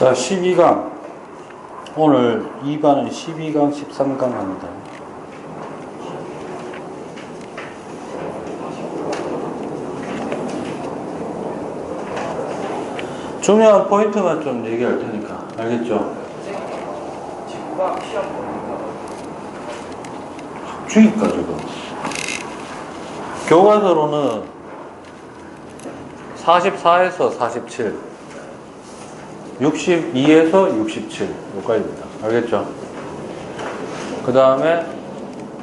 자, 12강. 오늘 2반은 12강, 13강 합니다. 중요한 포인트만 좀 얘기할 테니까. 알겠죠? 직구가 시험 보니까 주니까 지금. 교과서로는 44에서 47, 62에서 67 여기까지입니다. 알겠죠? 그 다음에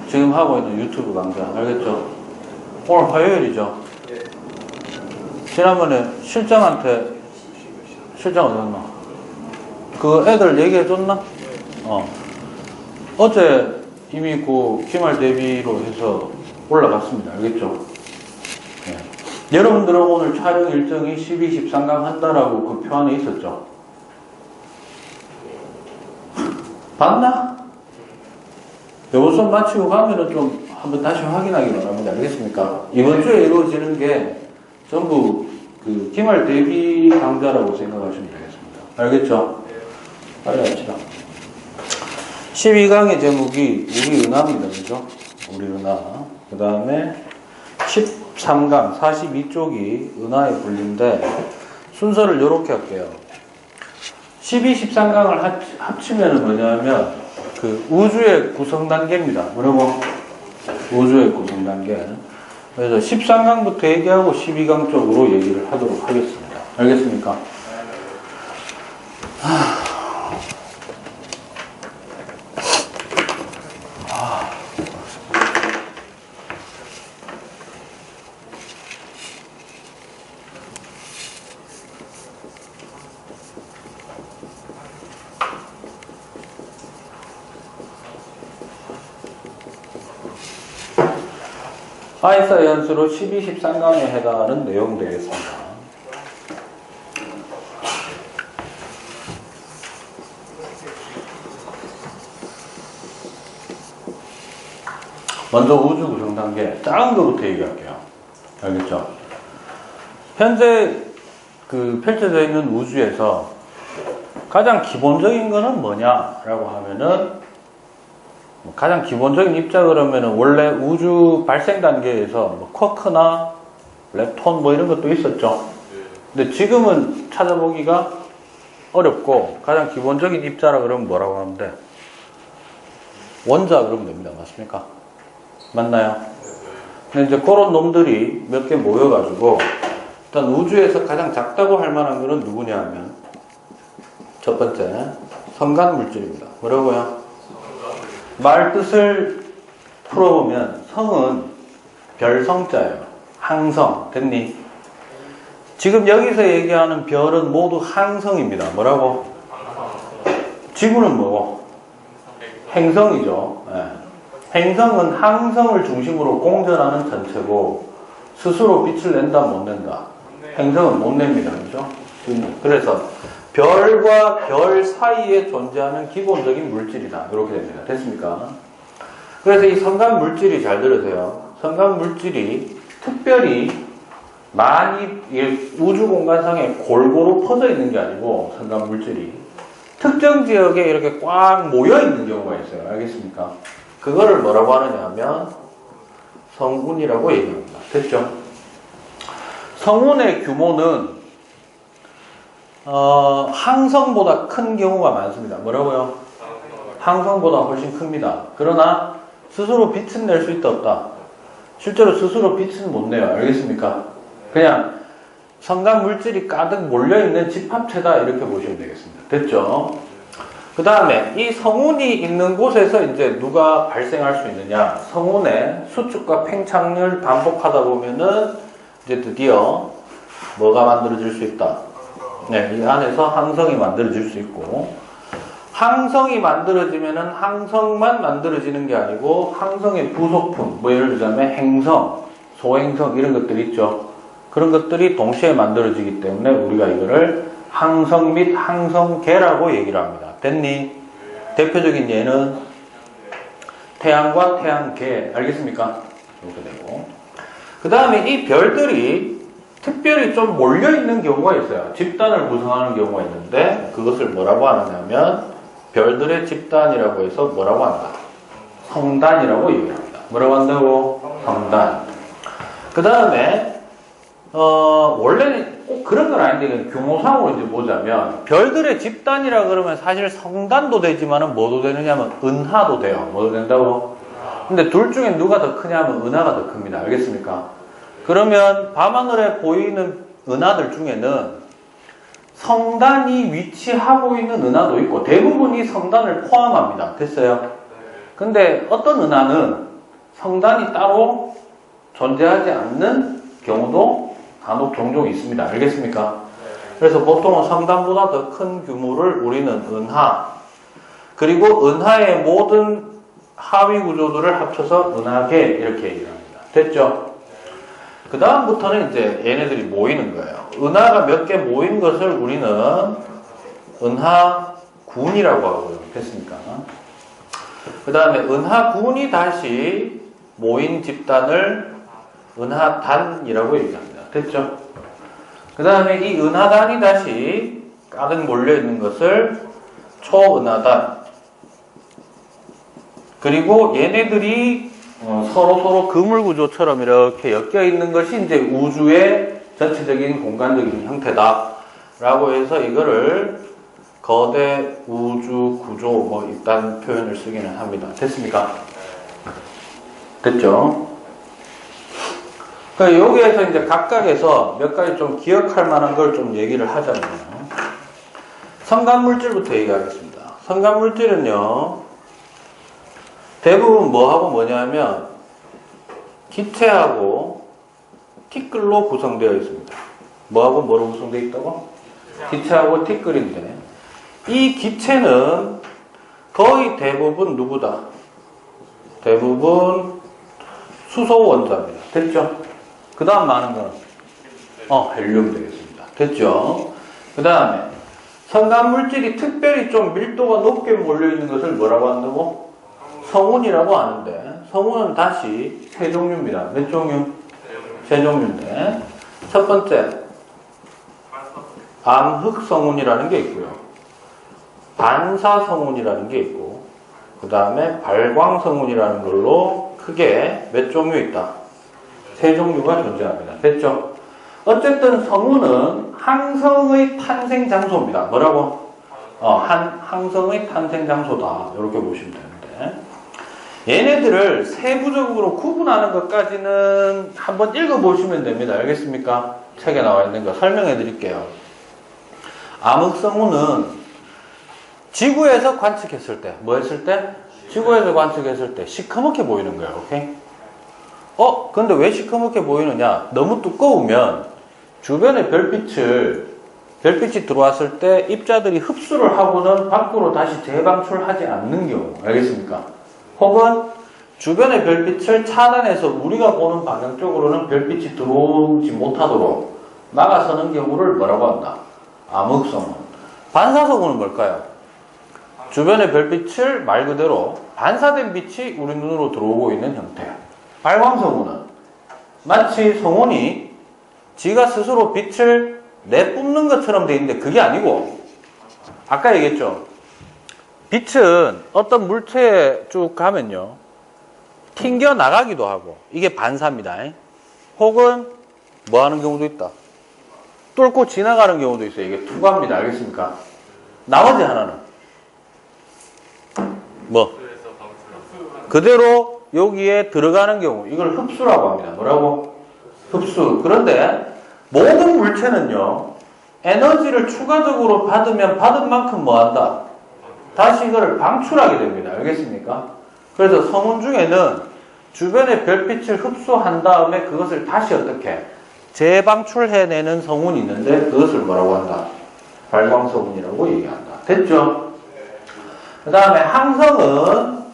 지금 하고 있는 유튜브 강좌. 알겠죠? 오늘 화요일이죠? 네. 지난번에 실장한테 실장 어딨나? 그 애들 얘기해줬나? 어제 이미 그 기말 대비로 해서 올라갔습니다. 알겠죠? 네. 여러분들은 오늘 촬영 일정이 12, 13강 한다라고 그 표 안에 있었죠? 봤나? 요번 수업 마치고 가면은 좀 한번 다시 확인하기 바랍니다. 알겠습니까? 이번 주에 이루어지는 게 전부 그 기말 대비 강좌라고 생각하시면 되겠습니다. 알겠죠? 빨리 합시다. 12강의 제목이 우리 은하입니다. 그죠? 우리 은하. 그 다음에 13강 42쪽이 은하에 분리인데 순서를 이렇게 할게요. 12, 13강을 합치면 뭐냐면 그 우주의 구성 단계입니다. 뭐라고? 우주의 구성 단계. 그래서 13강부터 얘기하고 12강 쪽으로 얘기를 하도록 하겠습니다. 알겠습니까? 하이사이언스로 12, 13강에 해당하는 내용 되겠습니다. 먼저 우주 구성 단계, 작은 거부터 얘기할게요. 알겠죠? 현재 그 펼쳐져 있는 우주에서 가장 기본적인 거는 뭐냐라고 하면은 가장 기본적인 입자 그러면은 원래 우주 발생 단계에서 뭐 쿼크나 렙톤 뭐 이런 것도 있었죠. 근데 지금은 찾아보기가 어렵고 가장 기본적인 입자라 그러면 뭐라고 하면 돼? 원자 그러면 됩니다. 맞습니까? 맞나요? 근데 이제 그런 놈들이 몇 개 모여가지고 일단 우주에서 가장 작다고 할 만한 거는 누구냐 하면 첫 번째 성간 물질입니다. 뭐라고요? 말 뜻을 풀어보면 성은 별성자예요. 항성. 됐니? 지금 여기서 얘기하는 별은 모두 항성입니다. 뭐라고? 지구는 뭐고? 행성이죠. 네. 행성은 항성을 중심으로 공전하는 전체고 스스로 빛을 낸다 못 낸다? 행성은 못 냅니다. 그죠? 그래서 별과 별 사이에 존재하는 기본적인 물질이다. 이렇게 됩니다. 됐습니까? 그래서 이 성간 물질이 잘 들으세요. 성간 물질이 특별히 많이 우주 공간상에 골고루 퍼져 있는 게 아니고 성간 물질이 특정 지역에 이렇게 꽉 모여 있는 경우가 있어요. 알겠습니까? 그거를 뭐라고 하느냐 하면 성운이라고 얘기합니다. 됐죠? 성운의 규모는 항성보다 큰 경우가 많습니다. 뭐라고요? 항성보다 훨씬 큽니다. 그러나 스스로 빛은 낼 수 있다 없다? 실제로 스스로 빛은 못 내요. 알겠습니까? 그냥 성간 물질이 가득 몰려있는 집합체다 이렇게 보시면 되겠습니다. 됐죠? 그 다음에 이 성운이 있는 곳에서 이제 누가 발생할 수 있느냐? 성운의 수축과 팽창을 반복하다 보면은 이제 드디어 뭐가 만들어질 수 있다? 네, 이 안에서 항성이 만들어질 수 있고, 항성이 만들어지면은 항성만 만들어지는 게 아니고 항성의 부속품, 뭐 예를 들자면 행성, 소행성 이런 것들이 있죠. 그런 것들이 동시에 만들어지기 때문에 우리가 이거를 항성 및 항성계라고 얘기를 합니다. 됐니? 대표적인 예는 태양과 태양계. 알겠습니까? 이렇게 되고. 그 다음에 이 별들이 특별히 좀 몰려있는 경우가 있어요. 집단을 구성하는 경우가 있는데 그것을 뭐라고 하느냐면 별들의 집단이라고 해서 뭐라고 한다? 성단이라고 얘기합니다. 뭐라고 한다고? 성단. 그 다음에 원래는 꼭 그런 건 아닌데 규모상으로 이제 보자면 별들의 집단이라 그러면 사실 성단도 되지만은 뭐도 되느냐면 은하도 돼요. 뭐도 된다고? 근데 둘 중에 누가 더 크냐면 은하가 더 큽니다. 알겠습니까? 그러면 밤하늘에 보이는 은하들 중에는 성단이 위치하고 있는 은하도 있고 대부분이 성단을 포함합니다. 됐어요? 근데 어떤 은하는 성단이 따로 존재하지 않는 경우도 간혹 종종 있습니다. 알겠습니까? 그래서 보통은 성단보다 더 큰 규모를 우리는 은하, 그리고 은하의 모든 하위 구조들을 합쳐서 은하계 이렇게 얘기를 합니다. 됐죠? 그 다음부터는 이제 얘네들이 모이는 거예요. 은하가 몇 개 모인 것을 우리는 은하군이라고 하고요. 됐습니까? 그 다음에 은하군이 다시 모인 집단을 은하단이라고 얘기합니다. 됐죠? 그 다음에 이 은하단이 다시 가득 몰려있는 것을 초은하단, 그리고 얘네들이 서로 그물구조처럼 이렇게 엮여있는 것이 이제 우주의 전체적인 공간적인 형태다라고 해서 이거를 거대 우주 구조 뭐 이딴 표현을 쓰기는 합니다. 됐습니까? 됐죠? 그러니까 여기에서 이제 각각에서 몇 가지 좀 기억할 만한 걸 좀 얘기를 하자면요. 성간물질부터 얘기하겠습니다. 성간물질은요, 대부분 뭐하고 뭐냐면 기체하고 티끌로 구성되어 있습니다. 뭐하고 뭐로 구성되어 있다고? 기체하고 티끌인데 이 기체는 거의 대부분 누구다? 대부분 수소 원자입니다. 됐죠? 그 다음 많은 거는 헬륨 되겠습니다. 됐죠? 그 다음에 성간물질이 특별히 좀 밀도가 높게 몰려있는 것을 뭐라고 한다고? 성운이라고 하는데 성운은 다시 세 종류입니다. 몇 종류? 세 종류인데 첫 번째 암흑성운이라는 게 있고요. 반사성운이라는 게 있고 그 다음에 발광성운이라는 걸로 크게 몇 종류 있다? 세 종류가 존재합니다. 됐죠? 어쨌든 성운은 항성의 탄생 장소입니다. 뭐라고? 항성의 탄생 장소다. 이렇게 보시면 되는데 얘네들을 세부적으로 구분하는 것까지는 한번 읽어보시면 됩니다. 알겠습니까? 책에 나와 있는 거 설명해 드릴게요. 암흑성운은 지구에서 관측했을 때, 뭐 했을 때? 지구에서 관측했을 때 시커멓게 보이는 거예요. 오케이? 근데 왜 시커멓게 보이느냐? 너무 두꺼우면 주변에 별빛이 들어왔을 때 입자들이 흡수를 하고는 밖으로 다시 재방출하지 않는 경우. 알겠습니까? 혹은 주변의 별빛을 차단해서 우리가 보는 방향 쪽으로는 별빛이 들어오지 못하도록 막아서는 경우를 뭐라고 한다? 암흑성운. 반사성운은 뭘까요? 주변의 별빛을 말 그대로 반사된 빛이 우리 눈으로 들어오고 있는 형태. 발광성운은 마치 성운이 지가 스스로 빛을 내뿜는 것처럼 돼 있는데 그게 아니고 아까 얘기했죠. 빛은 어떤 물체에 쭉 가면요 튕겨 나가기도 하고 이게 반사입니다. 혹은 뭐 하는 경우도 있다. 뚫고 지나가는 경우도 있어요. 이게 투과입니다. 알겠습니까? 나머지 하나는 뭐 그대로 여기에 들어가는 경우 이걸 흡수라고 합니다. 뭐라고? 흡수. 그런데 모든 물체는요 에너지를 추가적으로 받으면 받은 만큼 뭐한다? 다시 이거를 방출하게 됩니다. 알겠습니까? 그래서 성운 중에는 주변의 별빛을 흡수한 다음에 그것을 다시 어떻게 재방출해내는 성운이 있는데 그것을 뭐라고 한다? 발광성운이라고 얘기한다. 됐죠? 그 다음에 항성은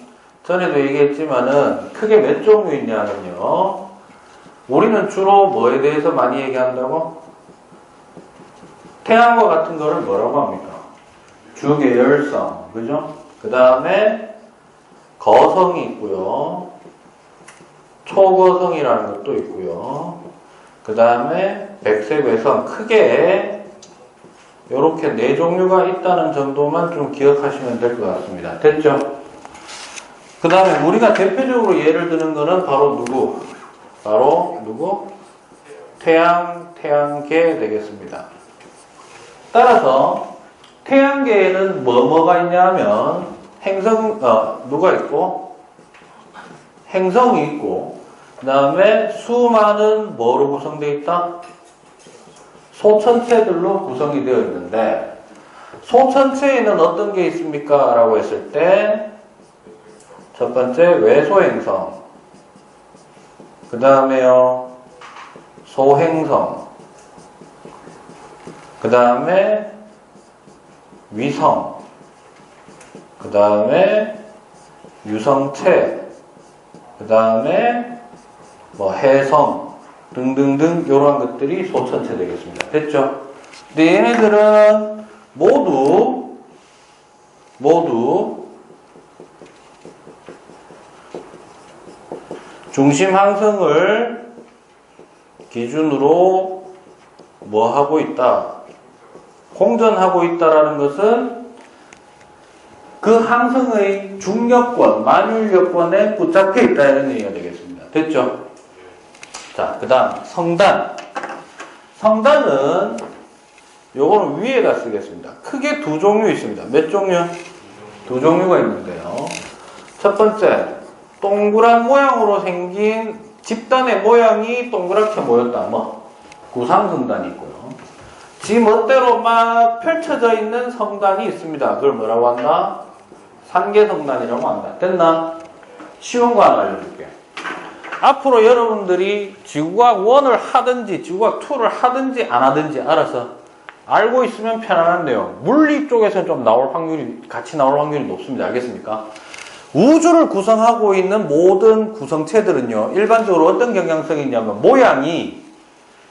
전에도 얘기했지만은 크게 몇 종류 있냐면요. 우리는 주로 뭐에 대해서 많이 얘기한다고? 태양과 같은 거를 뭐라고 합니까? 주계열성, 그죠? 그 다음에 거성이 있고요. 초거성이라는 것도 있고요. 그 다음에 백색 외선 크게 이렇게 4종류가 있다는 정도만 좀 기억하시면 될 것 같습니다. 됐죠? 그 다음에 우리가 대표적으로 예를 드는 거는 바로 누구? 태양계 되겠습니다. 따라서 태양계에는 뭐가 있냐면 누가 있고 행성이 있고 그 다음에 수많은 뭐로 구성되어 있다? 소천체들로 구성이 되어 있는데 소천체에는 어떤 게 있습니까? 라고 했을 때 첫 번째 외소행성, 그 다음에요 소행성, 그 다음에 위성, 그 다음에 유성체, 그 다음에 뭐 해성 등등등 이러한 것들이 소천체 되겠습니다. 됐죠? 근데 얘네들은 모두 중심 항성을 기준으로 뭐 하고 있다? 공전하고 있다라는 것은 그 항성의 중력권, 만율력권에 붙잡혀 있다 이런 얘기가 되겠습니다. 됐죠? 자, 그 다음 성단. 성단은 요거는 위에다 쓰겠습니다. 크게 두 종류 있습니다. 몇 종류? 두 종류가 있는데요. 첫 번째, 동그란 모양으로 생긴 집단의 모양이 동그랗게 모였다. 구상성단이 있고요. 지 멋대로 막 펼쳐져 있는 성단이 있습니다. 그걸 뭐라고 한다? 산계성단이라고 한다. 됐나? 쉬운 거 하나 알려줄게. 앞으로 여러분들이 지구과학 1을 하든지 지구과학 2를 하든지 안 하든지 알아서 알고 있으면 편안한데요. 물리 쪽에서 좀 같이 나올 확률이 높습니다. 알겠습니까? 우주를 구성하고 있는 모든 구성체들은요, 일반적으로 어떤 경향성이 있냐면, 모양이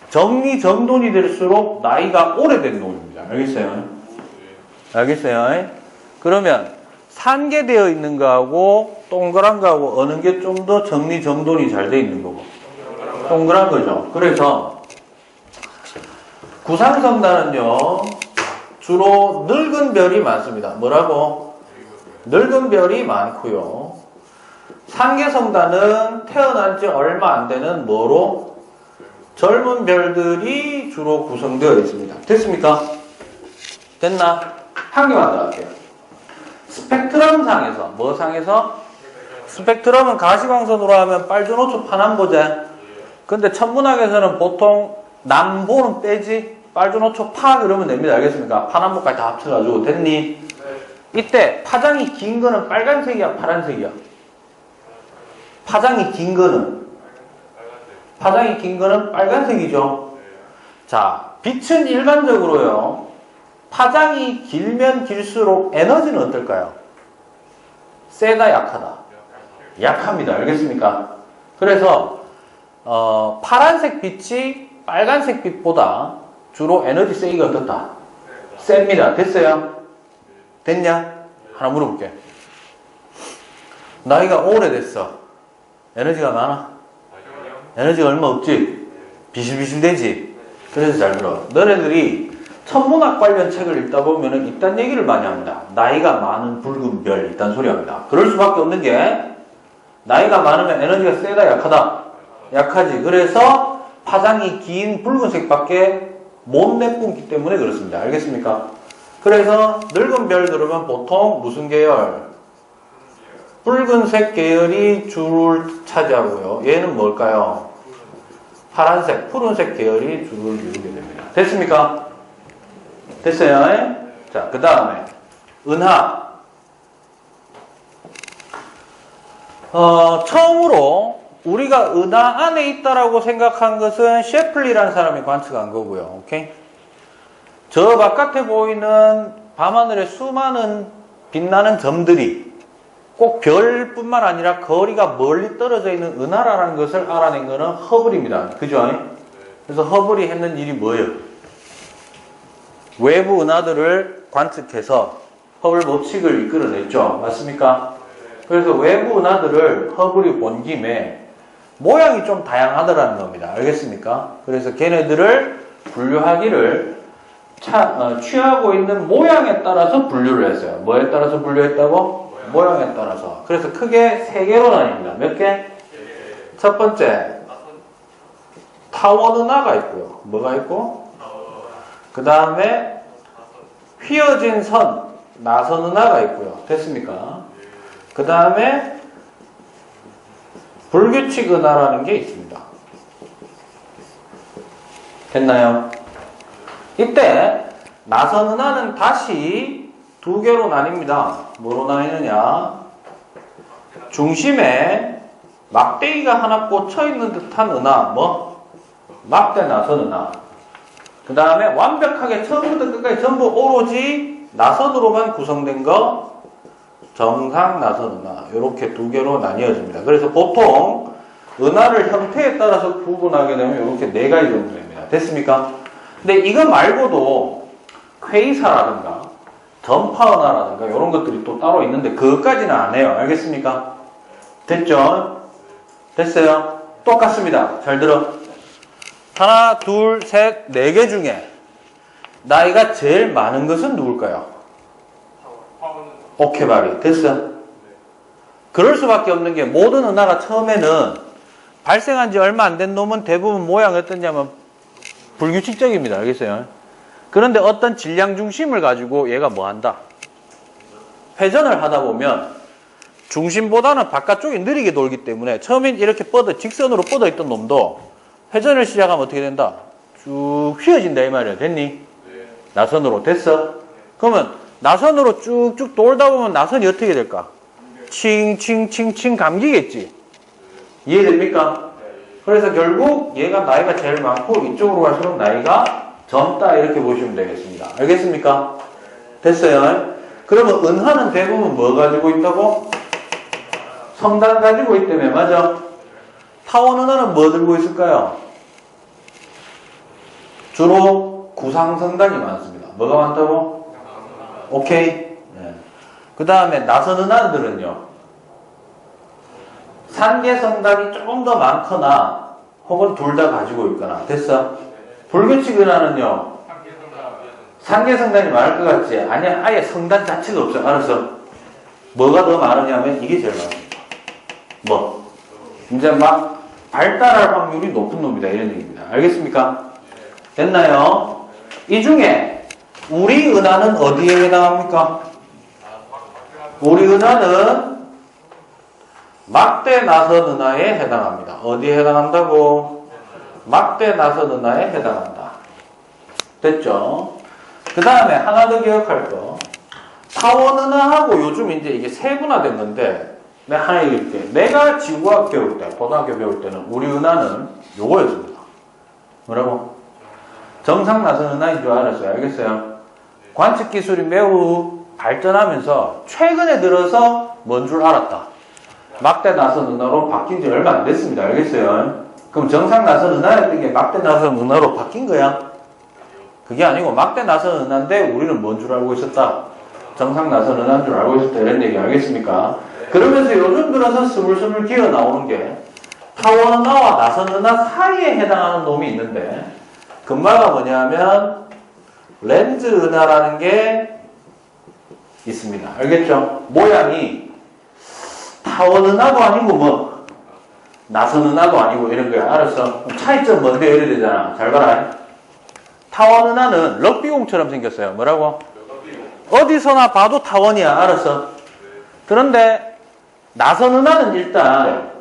정리정돈이 될수록 나이가 오래된 놈입니다. 알겠어요? 알겠어요? 그러면, 산계되어 있는 거하고, 동그란 거하고, 어느 게 좀 더 정리정돈이 잘 되어 있는 거고? 동그란 거죠. 그래서, 구상성단은요, 주로 늙은 별이 많습니다. 뭐라고? 늙은 별이 많고요. 산계성단은 태어난 지 얼마 안 되는 젊은 별들이 주로 구성되어 있습니다. 됐습니까? 됐나? 한 개만 더 할게요. 스펙트럼 상에서, 스펙트럼은 가시광선으로 하면 빨주노초 파남보제. 근데 천문학에서는 보통 남보는 빼지, 빨주노초 파 이러면 됩니다. 알겠습니까? 파남보까지 다 합쳐가지고. 됐니? 이때 파장이 긴 거는 빨간색이야, 파란색이야? 파장이 긴 거는 빨간색이죠. 자, 빛은 일반적으로요, 파장이 길면 길수록 에너지는 어떨까요? 세다, 약하다? 약합니다. 알겠습니까? 그래서 파란색 빛이 빨간색 빛보다 주로 에너지 세기가 어떻다? 셉니다. 됐어요? 됐냐? 하나 물어볼게. 나이가 오래됐어. 에너지가 많아? 에너지가 얼마 없지? 비실비실되지? 그래서 잘 들어. 너네들이 천문학 관련 책을 읽다 보면은 이딴 얘기를 많이 합니다. 나이가 많은 붉은 별, 이딴 소리 합니다. 그럴 수밖에 없는 게, 나이가 많으면 에너지가 세다, 약하다? 약하지. 그래서 파장이 긴 붉은색밖에 못 내뿜기 때문에 그렇습니다. 알겠습니까? 그래서 늙은 별 그러면 보통 무슨 계열? 붉은색 계열이 줄을 차지하고요. 얘는 뭘까요? 파란색, 푸른색 계열이 줄을 이루게 됩니다. 됐습니까? 됐어요? 자, 그 다음에 은하. 처음으로 우리가 은하 안에 있다라고 생각한 것은 셰플리라는 사람이 관측한 거고요. 오케이? 저 바깥에 보이는 밤하늘의 수많은 빛나는 점들이 꼭 별뿐만 아니라 거리가 멀리 떨어져 있는 은하라는 것을 알아낸 것은 허블입니다. 그죠? 그래서 허블이 했는 일이 뭐예요? 외부 은하들을 관측해서 허블 법칙을 이끌어냈죠. 맞습니까? 그래서 외부 은하들을 허블이 본 김에 모양이 좀 다양하더라는 겁니다. 알겠습니까? 그래서 걔네들을 분류하기를 취하고 있는 모양에 따라서 분류를 했어요. 뭐에 따라서 분류했다고? 모양에 따라서. 그래서 크게 세 개로 나뉩니다. 몇 개? 첫 번째, 타원은하가 있고요. 뭐가 있고? 그 다음에 휘어진 선, 나선은하가 있고요. 됐습니까? 그 다음에 불규칙 은하라는 게 있습니다. 됐나요? 이때 나선 은하는 다시 두 개로 나뉩니다. 뭐로 나뉘느냐? 중심에 막대기가 하나 꽂혀 있는 듯한 은하, 뭐? 막대 나선 은하. 그 다음에 완벽하게 처음부터 끝까지 전부 오로지 나선으로만 구성된 거, 정상 나선 은하. 이렇게 두 개로 나뉘어집니다. 그래서 보통 은하를 형태에 따라서 구분하게 되면 이렇게 네 가지 정도 됩니다. 됐습니까? 근데 이거 말고도 퀘이사라든가 전파은하라든가 이런 것들이 또 따로 있는데 그것까지는 안 해요. 알겠습니까? 됐죠? 됐어요? 똑같습니다. 잘 들어. 하나, 둘, 셋, 네 개 중에 나이가 제일 많은 것은 누굴까요? 오케바리. 됐어? 그럴 수밖에 없는 게 모든 은하가 처음에는 발생한 지 얼마 안 된 놈은 대부분 모양이 어떠냐면 불규칙적입니다. 알겠어요? 그런데 어떤 질량 중심을 가지고 얘가 뭐 한다? 회전을 하다 보면 중심보다는 바깥쪽이 느리게 돌기 때문에 처음엔 이렇게 직선으로 뻗어 있던 놈도 회전을 시작하면 어떻게 된다? 쭉 휘어진다 이 말이야. 됐니? 네. 나선으로. 됐어? 그러면 나선으로 쭉쭉 돌다 보면 나선이 어떻게 될까? 칭칭칭칭 감기겠지? 이해됩니까? 그래서 결국 얘가 나이가 제일 많고 이쪽으로 갈수록 나이가 젊다 이렇게 보시면 되겠습니다. 알겠습니까? 됐어요? 그러면 은하는 대부분 뭐 가지고 있다고? 성단 가지고 있다며. 맞아? 타원 은하는 뭐 들고 있을까요? 주로 구상성단이 많습니다. 뭐가 많다고? 오케이? 네. 그 다음에 나선 은하들은요, 산계성단이 조금 더 많거나 혹은 둘 다 가지고 있거나. 됐어? 불규칙 은하는요, 산계성단이 많을 것 같지? 아니야, 아예 성단 자체가 없어. 알았어? 뭐가 더 많으냐면 이게 제일 많습니다. 뭐? 이제 막 발달할 확률이 높은 놈이다 이런 얘기입니다. 알겠습니까? 됐나요? 이 중에 우리 은하는 어디에 해당합니까? 우리 은하는 막대 나선 은하에 해당합니다. 어디에 해당한다고? 막대 나선 은하에 해당한다. 됐죠? 그 다음에 하나 더 기억할 거. 타원 은하하고 요즘 이제 이게 세분화된 건데, 내가 하나 얘기할게. 내가 지구과학 배울 때, 고등학교 배울 때는 우리 은하는 요거였습니다. 뭐라고? 정상 나선 은하인 줄 알았어요. 알겠어요? 관측 기술이 매우 발전하면서 최근에 들어서 뭔 줄 알았다. 막대 나선 은하로 바뀐 지 얼마 안 됐습니다. 알겠어요? 그럼 정상 나선 은하였던 게 막대 나선 은하로 바뀐 거야? 그게 아니고 막대 나선 은하인데 우리는 뭔 줄 알고 있었다? 정상 나선 은하인 줄 알고 있었다. 이런 얘기 알겠습니까? 그러면서 요즘 들어서 스물스물 기어 나오는 게 타원 은하와 나선 은하 사이에 해당하는 놈이 있는데 금마가 뭐냐면 렌즈 은하라는 게 있습니다. 알겠죠? 모양이 타원 은하도 아니고 뭐 나선 은하도 아니고 이런 거야. 알았어? 차이점 뭔데 이래야 되잖아. 잘 봐라. 타원 은하는 럭비공처럼 생겼어요. 뭐라고? 어디서나 봐도 타원이야. 알았어? 그런데 나선 은하는 일단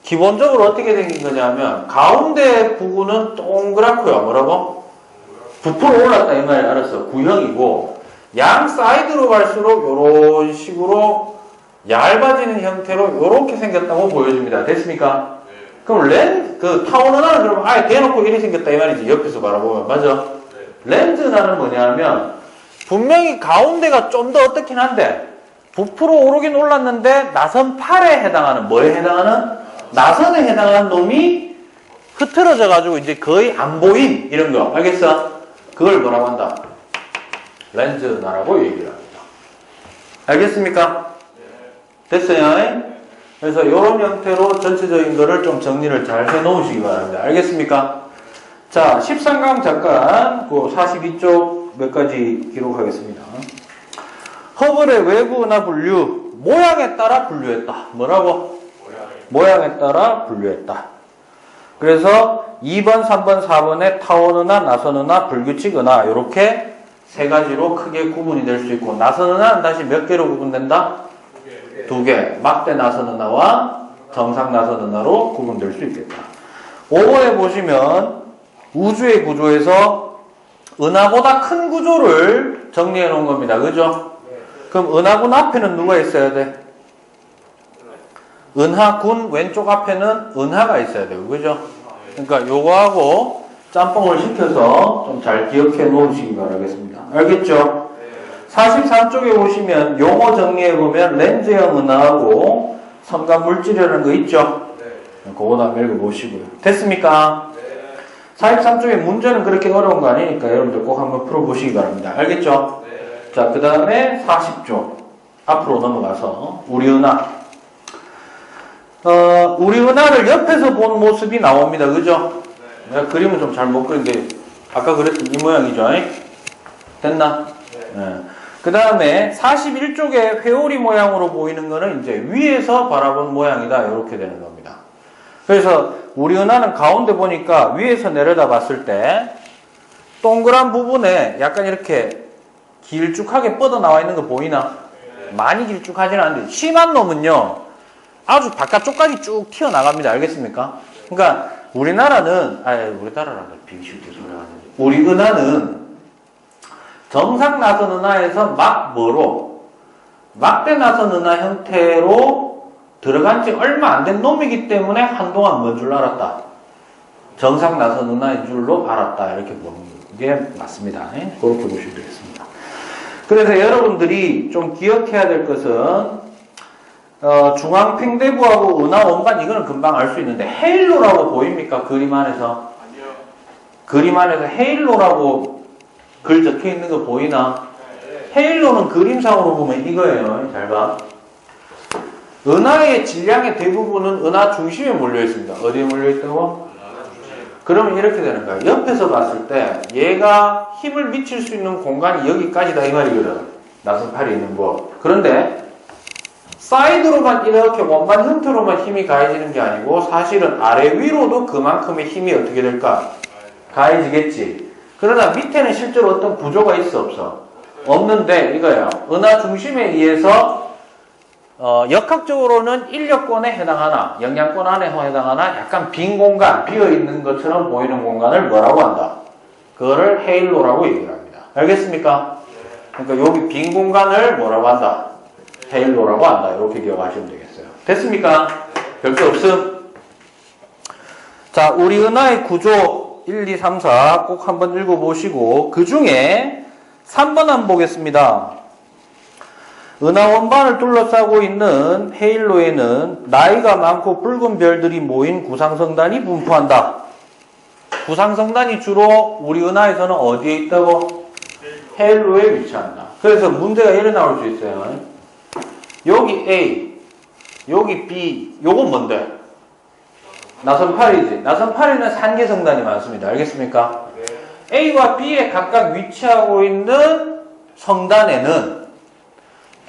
기본적으로 어떻게 생긴 거냐면 가운데 부분은 동그랗고요. 뭐라고? 부풀어 올랐다 이 말이야. 알았어? 구형이고 양 사이드로 갈수록 이런 식으로 얇아지는 형태로 이렇게 생겼다고 보여집니다. 됐습니까? 네. 그럼 타원 은하는 그러면 아예 대놓고 이렇게 생겼다 이 말이지. 옆에서 바라보면. 맞아? 네. 렌즈 은하는 뭐냐면 분명히 가운데가 좀 더 어떻긴 한데 부풀어 오르긴 올랐는데 나선 8에 해당하는 뭐에 해당하는? 나선에 해당하는 놈이 흐트러져 가지고 이제 거의 안 보인 이런 거. 알겠어? 그걸 뭐라고 한다? 렌즈 은하라고 얘기를 합니다. 알겠습니까? 됐어요? 그래서 이런 형태로 전체적인 거를 좀 정리를 잘 해 놓으시기 바랍니다. 알겠습니까? 자, 13강 잠깐 그 42쪽 몇 가지 기록하겠습니다. 허블의 외부 은하 분류, 모양에 따라 분류했다. 뭐라고? 모양에 따라 분류했다. 그래서 2번, 3번, 4번에 타원 은하, 나선 은하, 불규칙 은하 이렇게 세 가지로 크게 구분이 될 수 있고, 나선 은하는 다시 몇 개로 구분된다? 두 개. 막대 나선 은하와 정상 나선 은하로 구분될 수 있겠다. 5번에 보시면 우주의 구조에서 은하보다 큰 구조를 정리해 놓은 겁니다. 그죠? 그럼 은하군 앞에는 누가 있어야 돼? 은하군 왼쪽 앞에는 은하가 있어야 돼요. 그죠? 그러니까 요거하고 짬뽕을 시켜서 좀 잘 기억해 놓으시기 바라겠습니다. 알겠죠? 43쪽에 보시면 용어 정리해 보면 렌즈형 은하하고 선감 물질이라는 거 있죠? 그거 한번 읽어보시고요. 됐습니까? 43쪽에 문제는 그렇게 어려운 거 아니니까 여러분들 꼭 한번 풀어보시기 바랍니다. 알겠죠? 자, 그 다음에 40쪽 앞으로 넘어가서 우리 은하. 우리 은하를 옆에서 본 모습이 나옵니다. 그죠? 내가 그림을 좀 잘 못 그린데 아까 그랬던 이 모양이죠? 됐나? 네. 그 다음에 41쪽에 회오리 모양으로 보이는 거는 이제 위에서 바라본 모양이다. 이렇게 되는 겁니다. 그래서 우리 은하는 가운데 보니까 위에서 내려다 봤을 때 동그란 부분에 약간 이렇게 길쭉하게 뻗어 나와 있는 거 보이나? 많이 길쭉하지는 않은데 심한 놈은요 아주 바깥쪽까지 쭉 튀어나갑니다. 알겠습니까? 그러니까 우리나라는 우리나라라는 비기 쉽게 소리하는데 우리 은하는 정상 나선 은하에서 막대 나선 은하 형태로 들어간 지 얼마 안 된 놈이기 때문에 한동안 뭔 줄 알았다. 정상 나선 은하인 줄로 알았다. 이렇게 보는 게 맞습니다. 그렇게 보시면 되겠습니다. 그래서 여러분들이 좀 기억해야 될 것은 중앙 팽대부하고 은하 원반 이거는 금방 알 수 있는데 헤일로라고 보입니까? 그림 안에서? 아니요. 그림 안에서 헤일로라고 글 적혀 있는 거 보이나? 헤일로는 그림상으로 보면 이거예요. 잘 봐. 은하의 질량의 대부분은 은하 중심에 몰려 있습니다. 어디에 몰려 있다고? 그러면 이렇게 되는 거예요. 옆에서 봤을 때 얘가 힘을 미칠 수 있는 공간이 여기까지다 이 말이거든. 나선팔이 있는 거. 그런데 사이드로만 이렇게 원반 형태로만 힘이 가해지는 게 아니고 사실은 아래 위로도 그만큼의 힘이 어떻게 될까? 가해지겠지. 그러나 밑에는 실제로 어떤 구조가 있어 없어? 없는데 이거야. 은하 중심에 의해서 역학적으로는 인력권에 해당하나 영양권 안에 해당하나 약간 빈 공간, 비어있는 것처럼 보이는 공간을 뭐라고 한다? 그거를 헤일로라고 얘기를 합니다. 알겠습니까? 그러니까 여기 빈 공간을 뭐라고 한다? 헤일로라고 한다. 이렇게 기억하시면 되겠어요. 됐습니까? 별게 없음? 자, 우리 은하의 구조 1, 2, 3, 4 꼭 한번 읽어보시고 그 중에 3번 한번 보겠습니다. 은하 원반을 둘러싸고 있는 헤일로에는 나이가 많고 붉은 별들이 모인 구상성단이 분포한다. 구상성단이 주로 우리 은하에서는 어디에 있다고? 헤일로에 위치한다. 그래서 문제가 이래 나올 수 있어요. 여기 A, 여기 B, 요건 뭔데? 나선8이지. 나선8에는 산계성단이 많습니다. 알겠습니까? A와 B에 각각 위치하고 있는 성단에는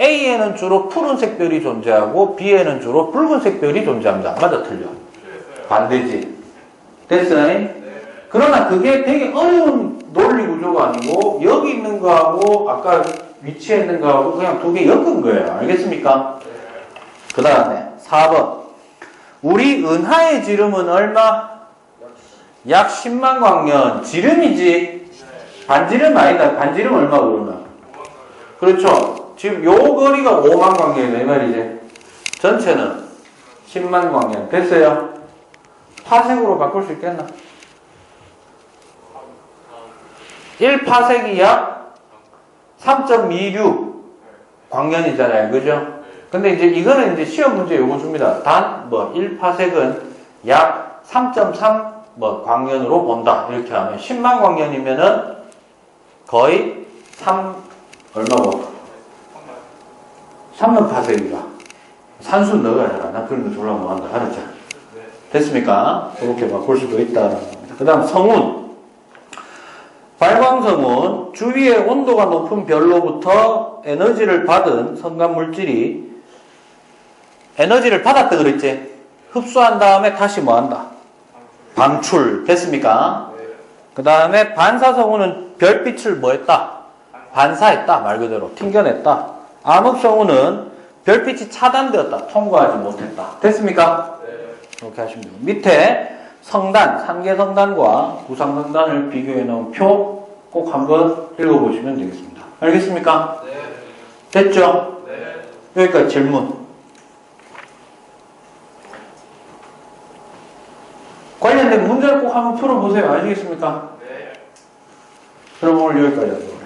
A에는 주로 푸른색 별이 존재하고 B에는 주로 붉은색 별이 존재합니다. 맞아 틀려? 반대지. 됐어요? 그러나 그게 되게 어려운 논리 구조가 아니고 여기 있는 거하고 아까 위치해 있는 거하고 그냥 두 개 엮은 거예요. 알겠습니까? 그 다음에 4번. 우리 은하의 지름은 얼마? 약 10만 광년. 지름이지. 반지름 아니다. 반지름 얼마 그러면? 그렇죠. 지금 요 거리가 5만 광년이네 이 말이지. 전체는 10만 광년. 됐어요? 파색으로 바꿀 수 있겠나? 1파색이 약 3.26 광년이잖아요. 그죠? 근데 이제 이거는 이제 시험 문제 요거 줍니다. 단, 1파색은 약 3.3 광년으로 본다. 이렇게 하면 10만 광년이면은 거의 3, 얼마고? 3만 파색이가. 산수 넣어야 되나? 나 그런 거 졸라 못한다. 알았죠? 네. 됐습니까? 그렇게 막 볼 수도 있다. 그 다음 성운. 발광성은 주위의 온도가 높은 별로부터 에너지를 받은 성간 물질이 에너지를 받았다 그랬지? 흡수한 다음에 다시 뭐 한다? 방출. 됐습니까? 네. 그 다음에 반사성운은 별빛을 뭐 했다? 반사했다. 말 그대로. 튕겨냈다. 암흑성운은 별빛이 차단되었다. 통과하지 못했다. 됐습니까? 네. 이렇게 하시면 돼요. 밑에 성단, 산계성단과 구상성단을 비교해 놓은 표 꼭 한번 읽어보시면 되겠습니다. 알겠습니까? 네. 됐죠? 네. 여기까지 질문. 관련된 문제를 꼭 한번 풀어보세요. 아시겠습니까? 네. 그럼 오늘 여기까지 하도록